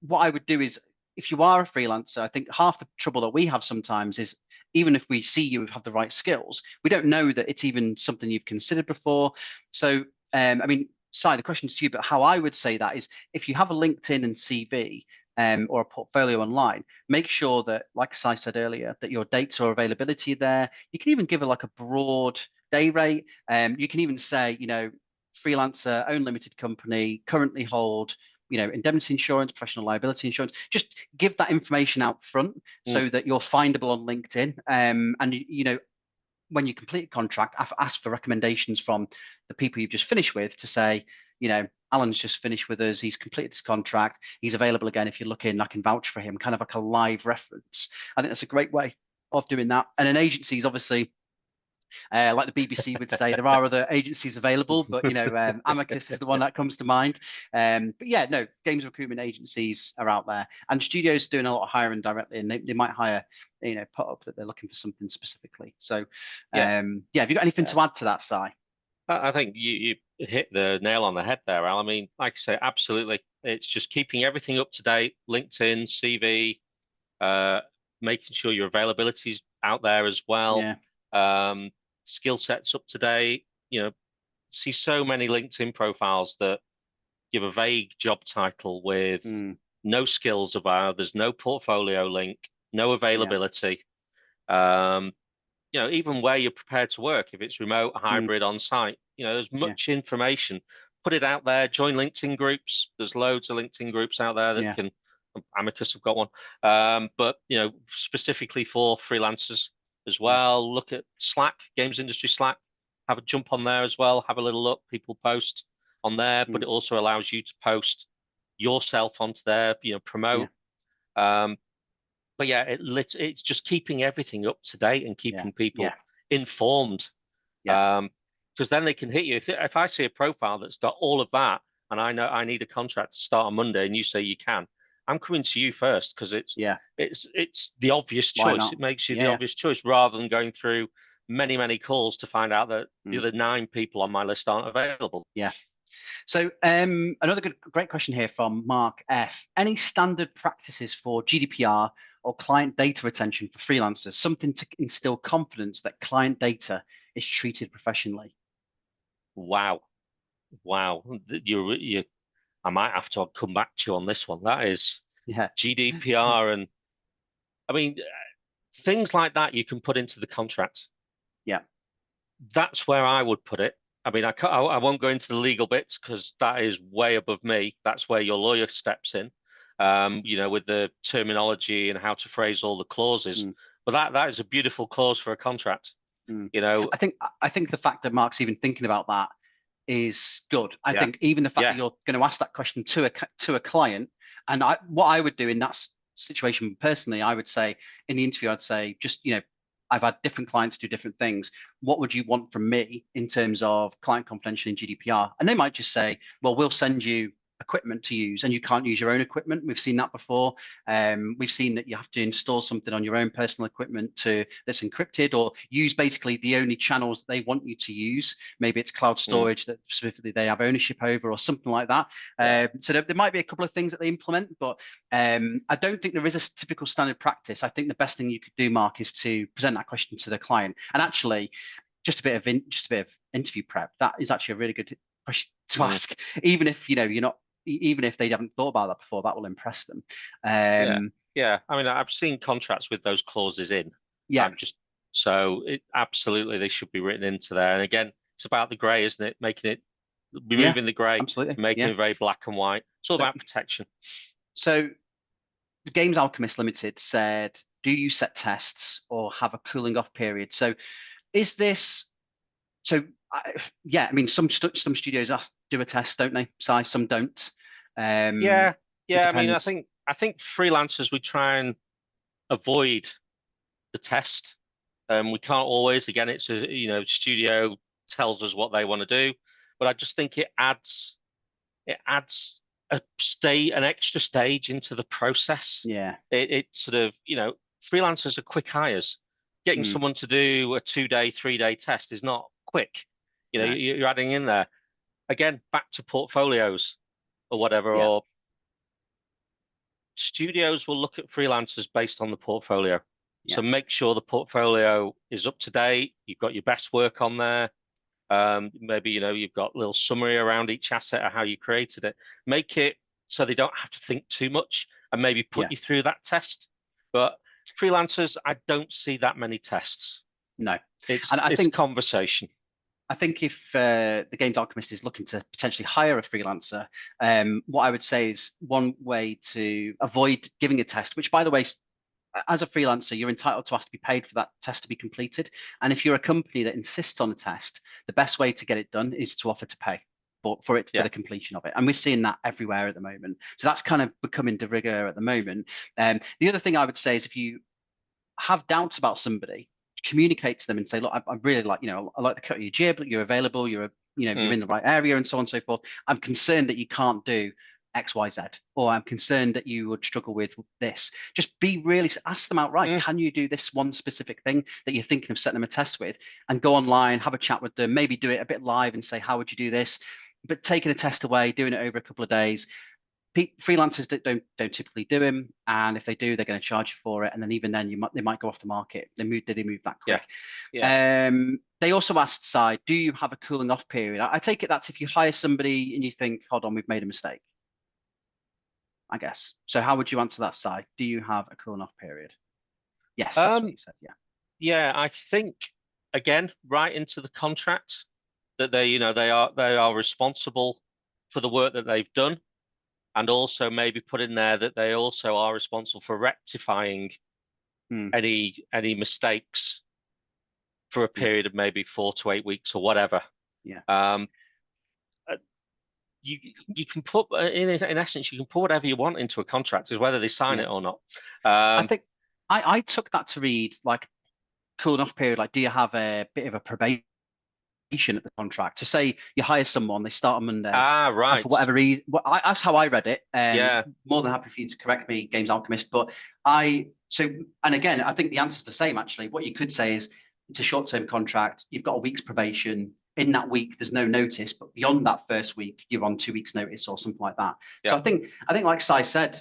what I would do is, if you are a freelancer, I think half the trouble that we have sometimes is, even if we see you have the right skills, we don't know that it's even something you've considered before. So, I mean, Si, the question is to you, but how I would say that is, if you have a LinkedIn and CV or a portfolio online, make sure that, like Si said earlier, that your dates or availability are there. You can even give it like a broad day rate. You can even say, you know, freelancer, own limited company, currently hold, you know, indemnity insurance, professional liability insurance. Just give that information out front so that you're findable on LinkedIn. And, you know, when you complete a contract, ask for recommendations from the people you've just finished with to say, you know, Alan's just finished with us. He's completed this contract. He's available again. If you're looking, I can vouch for him, kind of like a live reference. I think that's a great way of doing that. And an agency is obviously, like the BBC would say, there are other agencies available, but, you know, Amiqus is the one that comes to mind. But yeah, no, games recruitment agencies are out there, and studios doing a lot of hiring directly, and they might hire, you know, put up that they're looking for something specifically. So, have you got anything to add to that, Si? I think you hit the nail on the head there, Al. I mean, like I say, absolutely. It's just keeping everything up to date, LinkedIn, CV, making sure your availability is out there as well. Skill sets up to date. You know, see so many LinkedIn profiles that give a vague job title with no skills about. There's no portfolio link, no availability. You know, even where you're prepared to work, if it's remote, hybrid, on site. You know, there's much information. Put it out there. Join LinkedIn groups. There's loads of LinkedIn groups out there that can. Amiqus have got one, but you know, specifically for freelancers as well. Look at Slack, games industry Slack. Have a jump on there as well. Have a little look. People post on there, but it also allows you to post yourself onto there. You know, promote. But yeah, it's just keeping everything up to date and keeping people informed. because then they can hit you. If I see a profile that's got all of that, and I know I need a contract to start on Monday, and you say you can, I'm coming to you first because it's the obvious choice. It makes you the obvious choice rather than going through many calls to find out that the other 9 people on my list aren't available. Yeah. So another great question here from Mark F. Any standard practices for GDPR or client data retention for freelancers? Something to instill confidence that client data is treated professionally. Wow. I might have to come back to you on this one. That is GDPR, and I mean things like that you can put into the contract. Yeah, that's where I would put it. I mean, I won't go into the legal bits because that is way above me. That's where your lawyer steps in, with the terminology and how to phrase all the clauses. But that is a beautiful clause for a contract. I think the fact that Mark's even thinking about that is good. I think even the fact that you're going to ask that question to a client, and what I would do in that situation personally, I would say in the interview, I'd say just I've had different clients do different things. What would you want from me in terms of client confidentiality and GDPR? And they might just say, well, we'll send you equipment to use and you can't use your own equipment. We've seen that before. We've seen that you have to install something on your own personal equipment that's encrypted, or use basically the only channels they want you to use. Maybe it's cloud storage that specifically they have ownership over, or something like that. So there might be a couple of things that they implement, but I don't think there is a typical standard practice. I think the best thing you could do, Mark, is to present that question to the client. And actually, just a bit of interview prep. That is actually a really good question to ask, even if even if they haven't thought about that before. That will impress them. I mean, I've seen contracts with those clauses in. Absolutely they should be written into there. And again, it's about the grey, isn't it? Removing the grey, making it very black and white. It's all about protection. So the Games Alchemist Limited said, do you set tests or have a cooling off period? So is this I mean, some studios do a test, don't they? Some don't. I mean, I think freelancers, we try and avoid the test. We can't always. Again, it's studio tells us what they want to do, but I just think it adds an extra stage into the process. Yeah. It sort of freelancers are quick hires. Getting someone to do a 2-day, 3-day test is not quick. You're adding in there again, back to portfolios or whatever, or studios will look at freelancers based on the portfolio. So make sure the portfolio is up to date. You've got your best work on there. Maybe you've got a little summary around each asset of how you created it. Make it so they don't have to think too much, and maybe put you through that test. But freelancers, I don't see that many tests. No, it's conversation. I think if the Games Alchemist is looking to potentially hire a freelancer, what I would say is one way to avoid giving a test, which, by the way, as a freelancer, you're entitled to ask to be paid for that test to be completed. And if you're a company that insists on a test, the best way to get it done is to offer to pay for the completion of it. And we're seeing that everywhere at the moment. So that's kind of becoming de rigueur at the moment. The other thing I would say is, if you have doubts about somebody, communicate to them and say, look, I really like, I like the cut of your jib, you're available, you're in the right area, and so on and so forth. I'm concerned that you can't do X, Y, Z, or I'm concerned that you would struggle with this. Just ask them outright. Can you do this one specific thing that you're thinking of setting them a test with? And go online, have a chat with them, maybe do it a bit live and say, how would you do this? But taking a test away, doing it over a couple of days. Freelancers don't typically do them, and if they do, they're going to charge you for it, and then even then they might go off the market. Did they move that quick? They also asked, Si, do you have a cooling off period? I take it that's if you hire somebody and you think, hold on, we've made a mistake, I guess. So how would you answer that, Si? Do you have a cooling off period? Yes, that's what you said. I think, again, right into the contract that they are responsible for the work that they've done. And also maybe put in there that they also are responsible for rectifying any mistakes for a period of maybe 4 to 8 weeks or whatever. You can put in essence, you can put whatever you want into a contract, is whether they sign it or not. I think I took that to read like cooling off period. Like, do you have a bit of a probation at the contract. To say you hire someone, they start on Monday. Right. And for whatever reason, that's how I read it. Yeah. More than happy for you to correct me, Games Alchemist. But and again, I think the answer's the same, actually. What you could say is it's a short-term contract. You've got a week's probation. In that week, there's no notice, but beyond that first week, you're on 2 weeks' notice or something like that. Yeah. So I think, like Si said,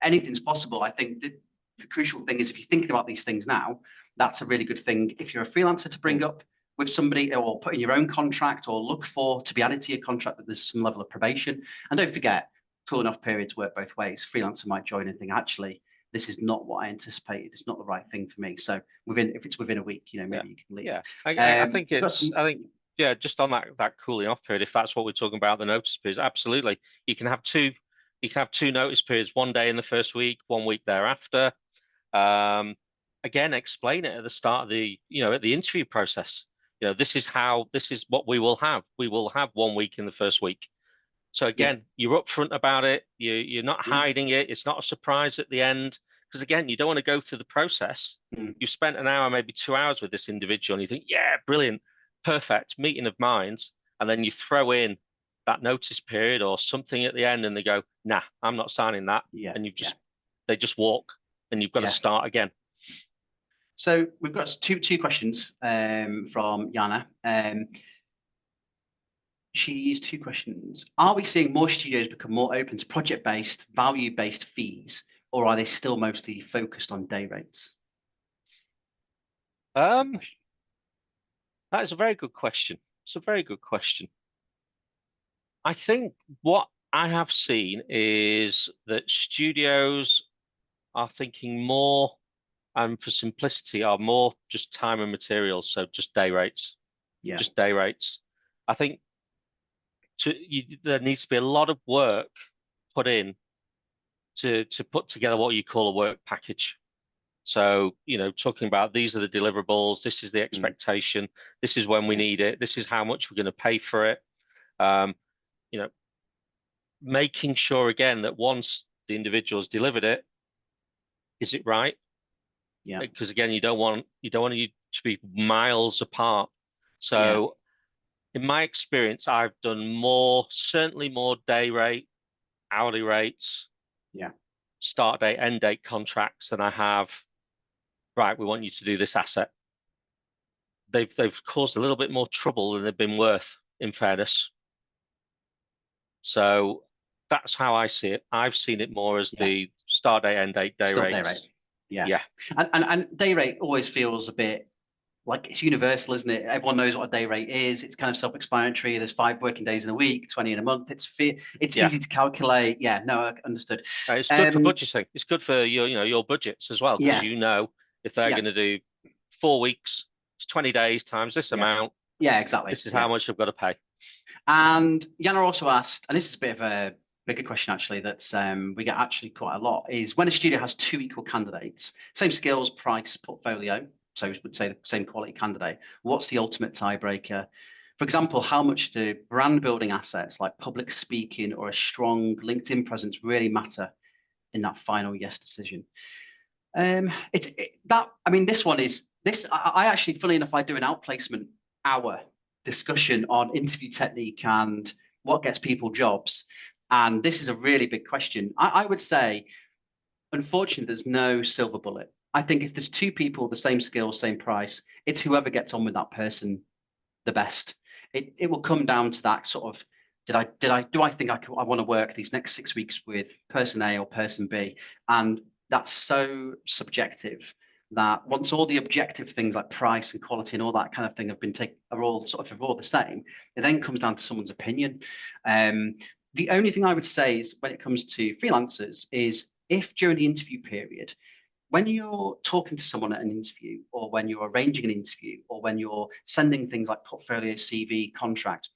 anything's possible. I think the crucial thing is if you're thinking about these things now, that's a really good thing. If you're a freelancer, to bring up with somebody or put in your own contract or look for to be added to your contract that there's some level of probation. And don't forget, cooling off periods work both ways. Freelancer might join and think, actually, this is not what I anticipated. It's not the right thing for me. So if it's within a week, maybe you can leave. Yeah, I think just on that cooling off period, if that's what we're talking about, the notice periods, absolutely. You can have two notice periods, 1 day in the first week, 1 week thereafter. Again, explain it at the start of the, at the interview process. This is what we will have. We will have 1 week in the first week. So again, you're upfront about it. You're not hiding it. It's not a surprise at the end. Because again, you don't want to go through the process. You've spent an hour, maybe 2 hours with this individual, and you think, yeah, brilliant, perfect, meeting of minds. And then you throw in that notice period or something at the end, and they go, nah, I'm not signing that. And they just walk, and you've got to start again. So we've got two questions from Yana. She used 2 questions. Are we seeing more studios become more open to project-based, value-based fees, or are they still mostly focused on day rates? That is a very good question. It's a very good question. I think what I have seen is that studios are thinking more, and for simplicity, are more just time and materials, so just day rates. Yeah. Just day rates. I think there needs to be a lot of work put in to put together what you call a work package. So, talking about these are the deliverables, this is the expectation, this is when we need it, this is how much we're going to pay for it. Making sure again that once the individual's delivered it, is it right? Yeah. Because again, you don't want you to be miles apart. So in my experience, I've done certainly more day rate, hourly rates, start date, end date contracts than I have, right, we want you to do this asset. They've caused a little bit more trouble than they've been worth, in fairness. So that's how I see it. I've seen it more as the start date, end date, day rates. Yeah. And day rate always feels a bit like it's universal, isn't it? Everyone knows what a day rate is. It's kind of self-explanatory. There's 5 working days in a week, 20 in a month. It's easy to calculate. Yeah, no, understood. It's good for budgeting. It's good for your budgets as well, because if they're going to do 4 weeks, it's 20 days times this amount. Yeah, exactly. This is how much I've got to pay. And Yana also asked, and this is a bit of a bigger question actually that we get actually quite a lot, is when a studio has 2 equal candidates, same skills, price, portfolio, so we would say the same quality candidate, what's the ultimate tiebreaker? For example, how much do brand building assets like public speaking or a strong LinkedIn presence really matter in that final yes decision? This one is this. I actually, fully enough, I do an outplacement hour discussion on interview technique and what gets people jobs. And this is a really big question. I would say, unfortunately, there's no silver bullet. I think if there's 2 people, the same skills, same price, it's whoever gets on with that person the best. It will come down to that sort of, do I think I want to work these next 6 weeks with person A or person B? And that's so subjective that once all the objective things like price and quality and all that kind of thing are all the same, it then comes down to someone's opinion. The only thing I would say is when it comes to freelancers is if during the interview period, when you're talking to someone at an interview, or when you're arranging an interview, or when you're sending things like portfolio, CV, contract,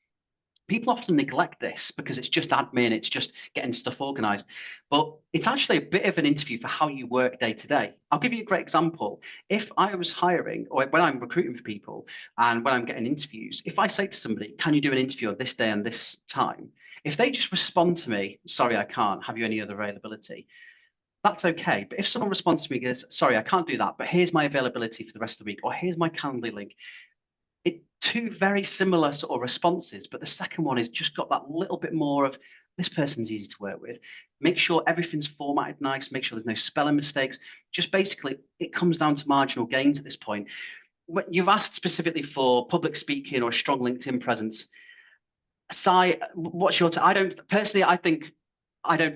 people often neglect this because it's just admin, it's just getting stuff organized. But it's actually a bit of an interview for how you work day to day. I'll give you a great example. If I was hiring, or when I'm recruiting for people and when I'm getting interviews, if I say to somebody, can you do an interview on this day and this time? If they just respond to me, sorry, I can't, have you any other availability? That's okay. But if someone responds to me and goes, sorry, I can't do that, but here's my availability for the rest of the week, or here's my Calendly link, two very similar sort of responses, but the second one is just got that little bit more of, this person's easy to work with. Make sure everything's formatted nice, make sure there's no spelling mistakes. Just basically, it comes down to marginal gains at this point. You've asked specifically for public speaking or a strong LinkedIn presence. Si, what's your I don't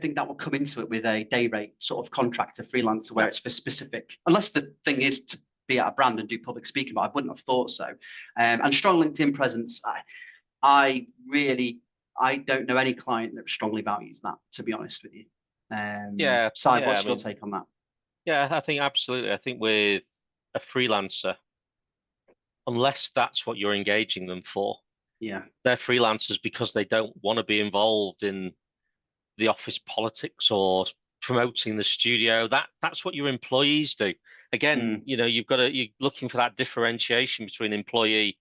think that will come into it with a day rate sort of contractor freelancer where it's for specific, unless the thing is to be at a brand and do public speaking, but I wouldn't have thought so. And strong LinkedIn presence, I don't know any client that strongly values that, to be honest with you. Si, what's your take on that? Yeah, I think absolutely. I think with a freelancer, unless that's what you're engaging them for, they're freelancers because they don't want to be involved in the office politics or promoting the studio. That's what your employees do. Again, you're looking for that differentiation between employee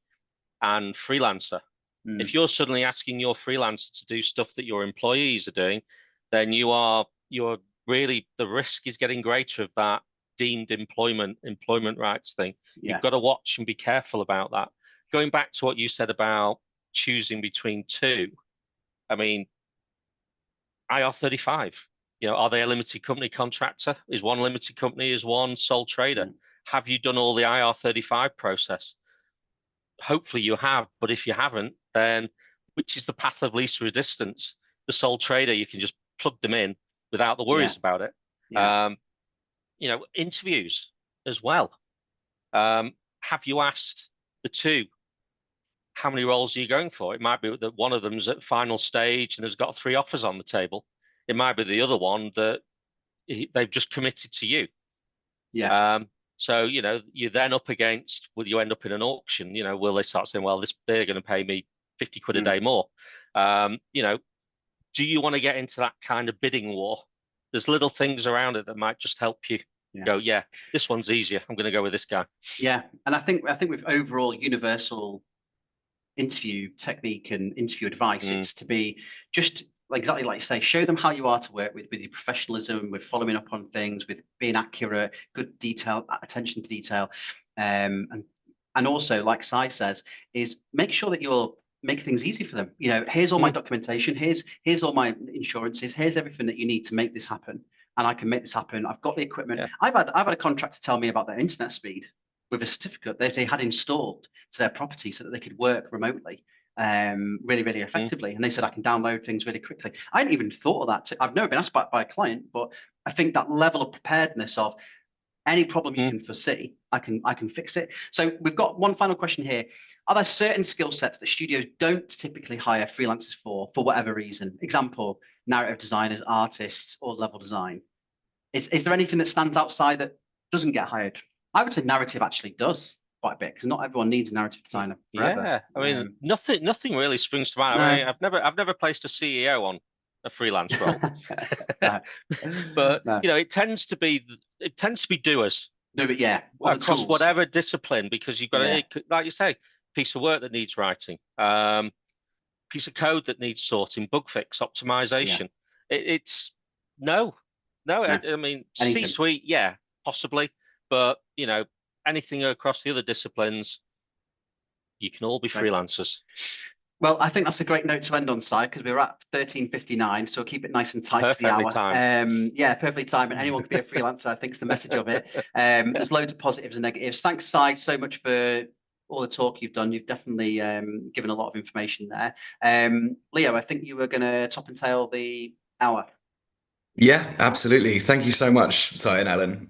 and freelancer. If you're suddenly asking your freelancer to do stuff that your employees are doing, then you're really, the risk is getting greater of that deemed employment rights thing. You've got to watch and be careful about that. Going back to what you said about choosing between two, I mean, IR35, are they a limited company contractor? Is one limited company, is one sole trader? Have you done all the IR35 process? Hopefully you have, but if you haven't, then which is the path of least resistance? The sole trader, you can just plug them in without the worries about it. Interviews as well. Have you asked the two, how many roles are you going for? It might be that one of them's at final stage and has got 3 offers on the table. It might be the other one that they've just committed to you. So, you're then up against, will you end up in an auction? Will they start saying, well, they're going to pay me 50 quid a day more? Do you want to get into that kind of bidding war? There's little things around it that might just help you go, this one's easier. I'm going to go with this guy. Yeah. And I think with overall universal interview technique and interview advice, it's to be just exactly like you say, show them how you are to work with your professionalism, with following up on things, with being accurate, good detail, attention to detail. And also, like Si says, is make sure that you're making things easy for them. Here's all my documentation, here's all my insurances, here's everything that you need to make this happen. And I can make this happen. I've got the equipment. I've had a contractor tell me about their internet speed with a certificate they had installed to their property so that they could work remotely really, really effectively. And they said, I can download things really quickly. I hadn't even thought of that. I've never been asked by a client, but I think that level of preparedness of any problem you can foresee, I can fix it. So we've got one final question here. Are there certain skill sets that studios don't typically hire freelancers for whatever reason? Example, narrative designers, artists, or level design. Is there anything that stands outside that doesn't get hired? I would say narrative actually does quite a bit, because not everyone needs a narrative designer forever. Yeah, I mean, nothing really springs to mind. No. I mean, I've never placed a CEO on a freelance role, but it tends to be doers. Across whatever discipline, because you've got like you say, piece of work that needs writing, piece of code that needs sorting, bug fix, optimization. It's no. I mean, C-suite, possibly, but anything across the other disciplines, you can all be freelancers. Well, I think that's a great note to end on, Si, because we're at 13:59, so we'll keep it nice and tight to the hour. Perfectly timed. And anyone can be a freelancer, I think is the message of it. There's loads of positives and negatives. Thanks, Si, so much for all the talk you've done. You've definitely given a lot of information there. Leo, I think you were going to top and tail the hour. Yeah, absolutely. Thank you so much, Si and Alan.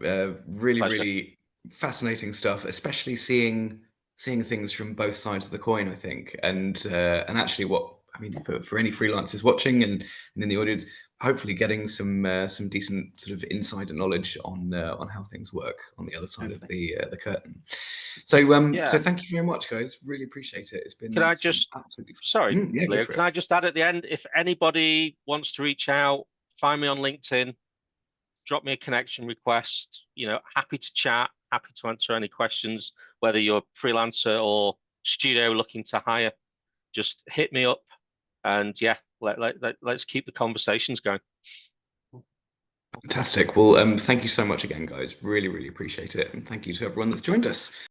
Really, Pleasure. really fascinating stuff, especially seeing things from both sides of the coin, I think. And actually for any freelancers watching and in the audience, hopefully getting some decent sort of insider knowledge on how things work on the other side of the curtain. So so thank you very much, guys. Really appreciate it. It's been absolutely fun. Sorry, Leo, can I just add at the end, if anybody wants to reach out, find me on LinkedIn, drop me a connection request. Happy to chat, happy to answer any questions, whether you're a freelancer or studio looking to hire. Just hit me up, and let's keep the conversations going. Fantastic. Well, thank you so much again, guys. Really, really appreciate it, and thank you to everyone that's joined us.